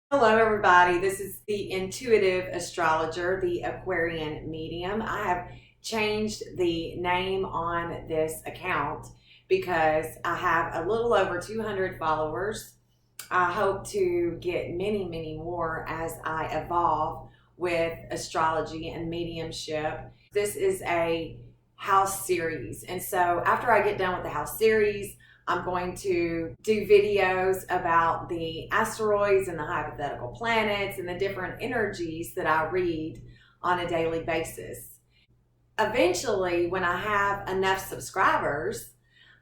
Hello, everybody. This is the intuitive astrologer, the Aquarian medium. I have changed the name on this account because I have a little over 200 followers. I hope to get many, many more as I evolve with astrology and mediumship. This is a house series. And so after I get done with the house series, I'm going to do videos about the asteroids and the hypothetical planets and the different energies that I read on a daily basis. Eventually, when I have enough subscribers,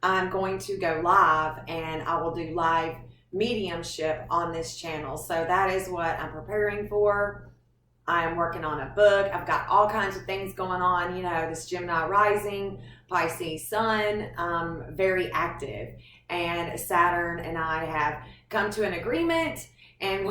I'm going to go live and I will do live mediumship on this channel. So that is what I'm preparing for. I'm working on a book. I've got all kinds of things going on. You know, this Gemini rising, Pisces sun, very active. And Saturn and I have come to an agreement, and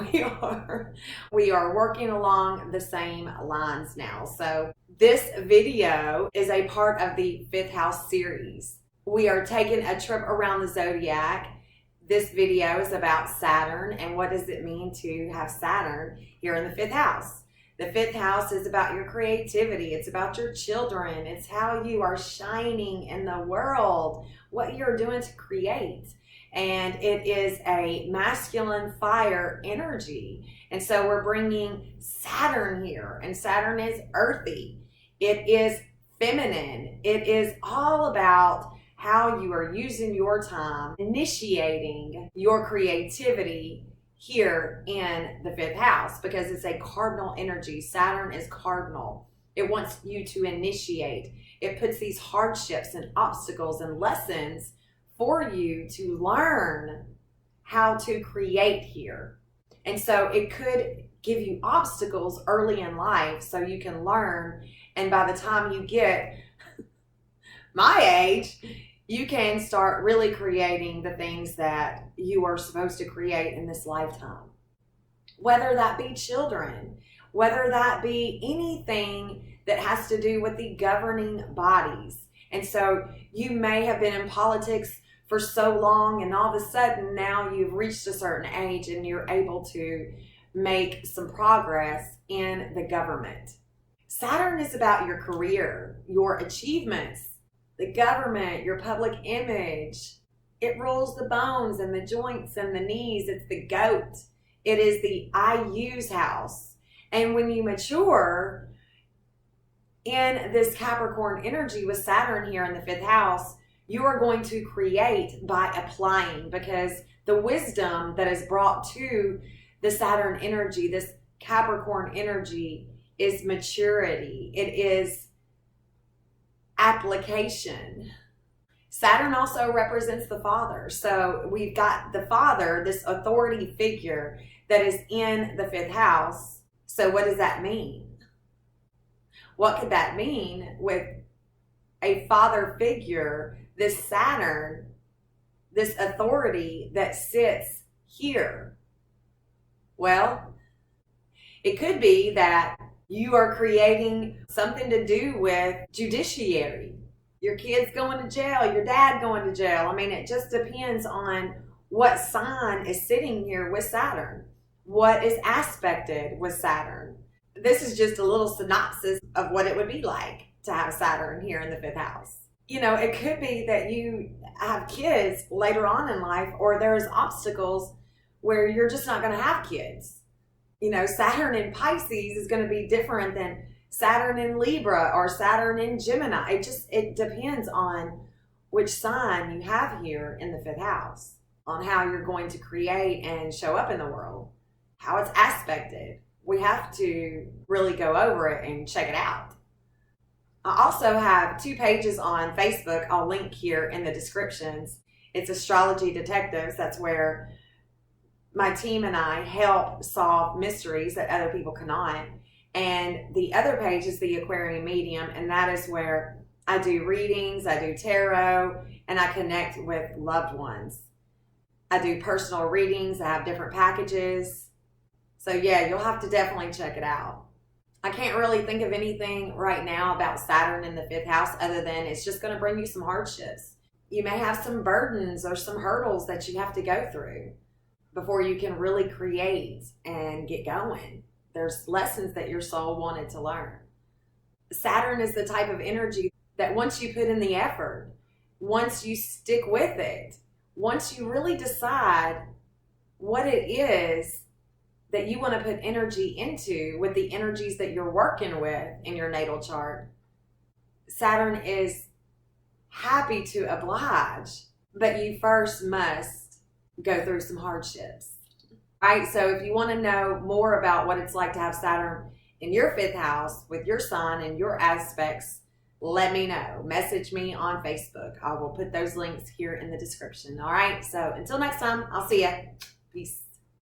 we are working along the same lines now. So this video is a part of the fifth house series. We are taking a trip around the zodiac. This video is about Saturn and what does it mean to have Saturn here in the fifth house. The fifth house is about your creativity. It's about your children. It's how you are shining in the world, what you're doing to create. And it is a masculine fire energy. And so we're bringing Saturn here. And Saturn is earthy. It is feminine. It is all about how you are using your time, initiating your creativity here in the fifth house, because it's a cardinal energy. Saturn is cardinal. It wants you to initiate. It puts these hardships and obstacles and lessons for you to learn how to create here. And so it could give you obstacles early in life so you can learn. And by the time you get my age, you can start really creating the things that you are supposed to create in this lifetime. Whether that be children, whether that be anything that has to do with the governing bodies. And so you may have been in politics for so long, and all of a sudden now you've reached a certain age and you're able to make some progress in the government. Saturn is about your career, your achievements, the government, your public image. It rules the bones and the joints and the knees. It's the goat. It is the I use house. And when you mature in this Capricorn energy with Saturn here in the fifth house, you are going to create by applying, because the wisdom that is brought to the Saturn energy, this Capricorn energy, is maturity. It is application. Saturn also represents the father. So we've got the father, this authority figure that is in the fifth house. So what does that mean? What could that mean with a father figure, this Saturn, this authority that sits here? Well, it could be that you are creating something to do with judiciary. Your kid's going to jail, your dad going to jail. I mean, it just depends on what sign is sitting here with Saturn, what is aspected with Saturn. This is just a little synopsis of what it would be like to have Saturn here in the fifth house. You know, it could be that you have kids later on in life, or there's obstacles where you're just not going to have kids. You know, Saturn in Pisces is going to be different than Saturn in Libra or Saturn in Gemini. It depends on which sign you have here in the fifth house, on how you're going to create and show up in the world, how it's aspected. We have to really go over it and check it out. I also have 2 pages on Facebook. I'll link here in the descriptions. It's Astrology Detectives. That's where my team and I help solve mysteries that other people cannot. And the other page is the Aquarian Medium, and that is where I do readings, I do tarot, and I connect with loved ones. I do personal readings. I have different packages. So yeah, you'll have to definitely check it out. I can't really think of anything right now about Saturn in the fifth house other than it's just going to bring you some hardships. You may have some burdens or some hurdles that you have to go through. before you can really create and get going. There's lessons that your soul wanted to learn. Saturn is the type of energy that once you put in the effort, once you stick with it, once you really decide what it is that you want to put energy into with the energies that you're working with in your natal chart, Saturn is happy to oblige, but you first must go through some hardships. Right? So if you want to know more about what it's like to have Saturn in your 5th house with your sign and your aspects, let me know. Message me on Facebook. I will put those links here in the description. All right. So until next time, I'll see ya. Peace.